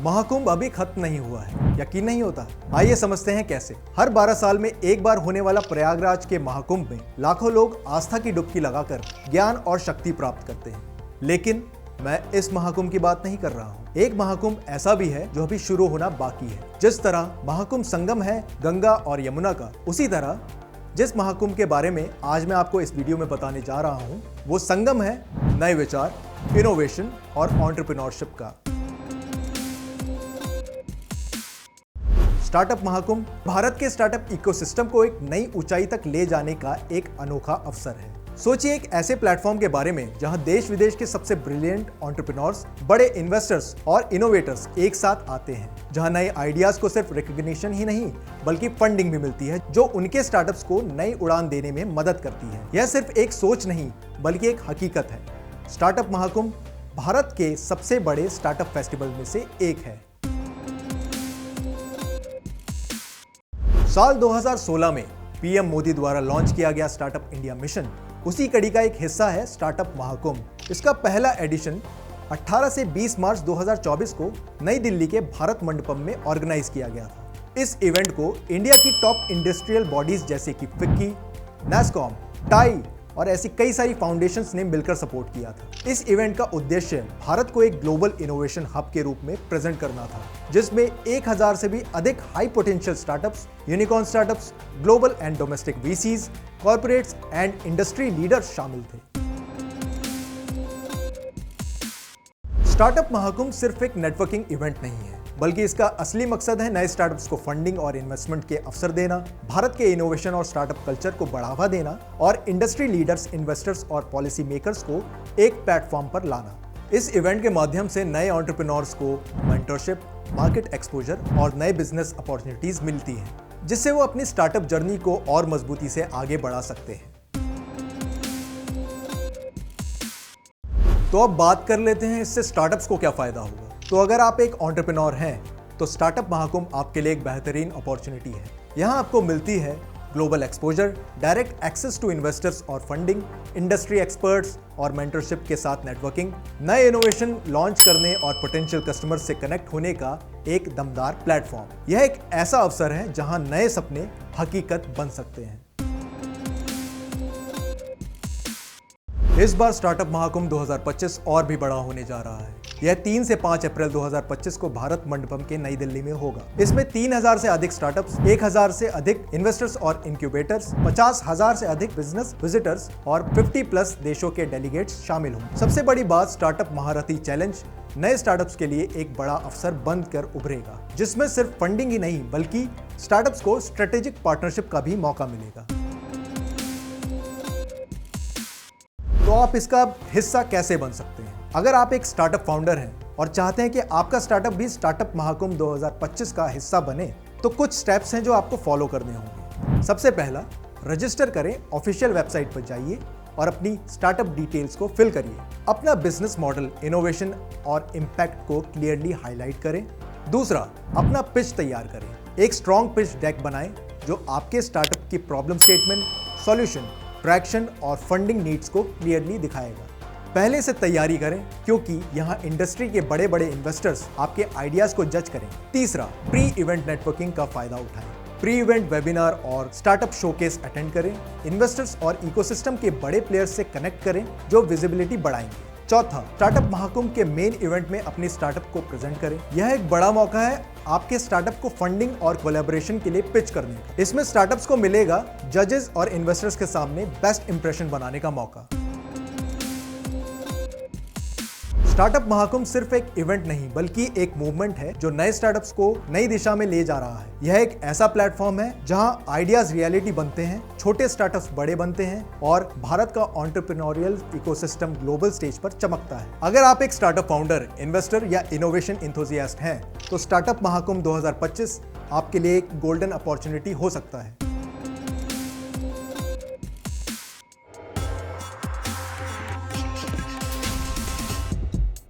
महाकुंभ अभी खत्म नहीं हुआ है, यकीन नहीं होता। आइए समझते हैं कैसे। हर 12 साल में एक बार होने वाला प्रयागराज के महाकुंभ में लाखों लोग आस्था की डुबकी लगाकर ज्ञान और शक्ति प्राप्त करते हैं। लेकिन मैं इस महाकुंभ की बात नहीं कर रहा हूँ। एक महाकुंभ ऐसा भी है जो अभी शुरू होना बाकी है। जिस तरह महाकुंभ संगम है गंगा और यमुना का, उसी तरह जिस महाकुंभ के बारे में आज मैं आपको इस वीडियो में बताने जा रहा हूँ, वो संगम है नए विचार, इनोवेशन और एंटरप्रेन्योरशिप का। स्टार्टअप महाकुंभ भारत के स्टार्टअप इकोसिस्टम को एक नई ऊंचाई तक ले जाने का एक अनोखा अवसर है। सोचिए एक ऐसे प्लेटफॉर्म के बारे में जहां देश विदेश के सबसे ब्रिलियंट एंटरप्रेन्योर्स, बड़े इन्वेस्टर्स और इनोवेटर्स एक साथ आते हैं, जहां नए आइडियाज को सिर्फ रिकॉग्निशन ही नहीं बल्कि फंडिंग भी मिलती है जो उनके स्टार्टअप्स को नई उड़ान देने में मदद करती है। यह सिर्फ एक सोच नहीं बल्कि एक हकीकत है। स्टार्टअप महाकुंभ भारत के सबसे बड़े स्टार्टअप फेस्टिवल में से एक है। साल 2016 में पीएम मोदी द्वारा लॉन्च किया गया स्टार्टअप इंडिया मिशन उसी कड़ी का एक हिस्सा है स्टार्टअप महाकुंभ। इसका पहला एडिशन 18 से 20 मार्च 2024 को नई दिल्ली के भारत मंडपम में ऑर्गेनाइज किया गया था। इस इवेंट को इंडिया की टॉप इंडस्ट्रियल बॉडीज जैसे कि फिक्की, नैस्कॉम, टाई और ऐसी कई सारी फाउंडेशंस ने मिलकर सपोर्ट किया था। इस इवेंट का उद्देश्य भारत को एक ग्लोबल इनोवेशन हब के रूप में प्रेजेंट करना था, जिसमें 1000 से भी अधिक high potential startups, unicorn startups, global and domestic VCs, corporates and industry leaders शामिल थे। स्टार्टअप महाकुंभ सिर्फ एक नेटवर्किंग इवेंट नहीं है, बल्कि इसका असली मकसद है नए स्टार्टअप्स को फंडिंग और इन्वेस्टमेंट के अवसर देना, भारत के इनोवेशन और स्टार्टअप कल्चर को बढ़ावा देना और इंडस्ट्री लीडर्स, इन्वेस्टर्स और पॉलिसी मेकर्स को एक प्लेटफॉर्म पर लाना। इस इवेंट के माध्यम से नए एंटरप्रेन्योर्स को मेंटरशिप, मार्केट एक्सपोजर और नए बिजनेस अपॉर्चुनिटीज मिलती हैं, जिससे वो अपनी स्टार्टअप जर्नी को और मजबूती से आगे बढ़ा सकते हैं। तो अब बात कर लेते हैं इससे स्टार्टअप्स को क्या फायदा होगा। तो अगर आप एक एंटरप्रेन्योर हैं तो स्टार्टअप महाकुंभ आपके लिए एक बेहतरीन अपॉर्चुनिटी है। यहाँ आपको मिलती है global exposure, direct access to investors और फंडिंग, इंडस्ट्री एक्सपर्ट्स और मेंटरशिप के साथ नेटवर्किंग, नए इनोवेशन लॉन्च करने और पोटेंशियल कस्टमर्स से कनेक्ट होने का एक दमदार प्लेटफॉर्म। यह एक ऐसा अवसर है जहां नए सपने हकीकत बन सकते हैं। इस बार स्टार्टअप महाकुंभ 2025 और भी बड़ा होने जा रहा है। यह 3 से 5 अप्रैल 2025 को भारत मंडपम के नई दिल्ली में होगा। इसमें 3000 से अधिक स्टार्टअप्स, 1000 से अधिक इन्वेस्टर्स और इंक्यूबेटर्स, 50,000 से अधिक बिजनेस विजिटर्स और 50+ देशों के डेलीगेट्स शामिल होंगे। सबसे बड़ी बात, स्टार्टअप महारथी चैलेंज नए स्टार्टअप्स के लिए एक बड़ा अवसर बनकर उभरेगा, जिसमें सिर्फ फंडिंग ही नहीं बल्कि स्टार्टअप्स को स्ट्रेटेजिक पार्टनरशिप का भी मौका मिलेगा। तो आप इसका हिस्सा कैसे बन सकते हैं? अगर आप एक स्टार्टअप फाउंडर हैं और चाहते हैं कि आपका स्टार्टअप भी स्टार्टअप महाकुंभ 2025 का हिस्सा बने, तो कुछ स्टेप्स हैं जो आपको फॉलो करने होंगे। सबसे पहला, रजिस्टर करें, ऑफिशियल वेबसाइट पर जाइए और अपनी स्टार्टअप डिटेल्स को फिल करिए। अपना बिजनेस मॉडल, इनोवेशन और इम्पैक्ट को क्लियरली हाईलाइट करें। दूसरा, अपना पिच तैयार करें। एक स्ट्रॉन्ग पिच डेक बनाएं जो आपके स्टार्टअप की प्रॉब्लम स्टेटमेंट, सॉल्यूशन, ट्रैक्शन और फंडिंग नीड्स को क्लियरली दिखाएगा। पहले से तैयारी करें क्योंकि यहाँ इंडस्ट्री के बड़े बड़े इन्वेस्टर्स आपके आइडियाज को जज करेंगे। तीसरा, प्री इवेंट नेटवर्किंग का फायदा उठाएं। प्री इवेंट वेबिनार और स्टार्टअप शोकेस अटेंड करें। इन्वेस्टर्स और इकोसिस्टम के बड़े प्लेयर्स से कनेक्ट करें जो विजिबिलिटी बढ़ाएंगे। चौथा, स्टार्टअप महाकुंभ के मेन इवेंट में अपनी स्टार्टअप को प्रेजेंट करें। यह एक बड़ा मौका है आपके स्टार्टअप को फंडिंग और कोलैबोरेशन के लिए पिच करने का। इसमें स्टार्टअप्स को मिलेगा जजेस और इन्वेस्टर्स के सामने बेस्ट इंप्रेशन बनाने का मौका। स्टार्टअप महाकुंभ सिर्फ एक इवेंट नहीं बल्कि एक मूवमेंट है जो नए स्टार्टअप्स को नई दिशा में ले जा रहा है। यह एक ऐसा प्लेटफॉर्म है जहां आइडियाज रियलिटी बनते हैं, छोटे स्टार्टअप्स बड़े बनते हैं और भारत का एंटरप्रेन्योरियल इकोसिस्टम ग्लोबल स्टेज पर चमकता है। अगर आप एक स्टार्टअप फाउंडर, इन्वेस्टर या इनोवेशन एंथुसियास्ट हैं तो स्टार्टअप महाकुंभ 2025 आपके लिए एक गोल्डन अपॉर्चुनिटी हो सकता है।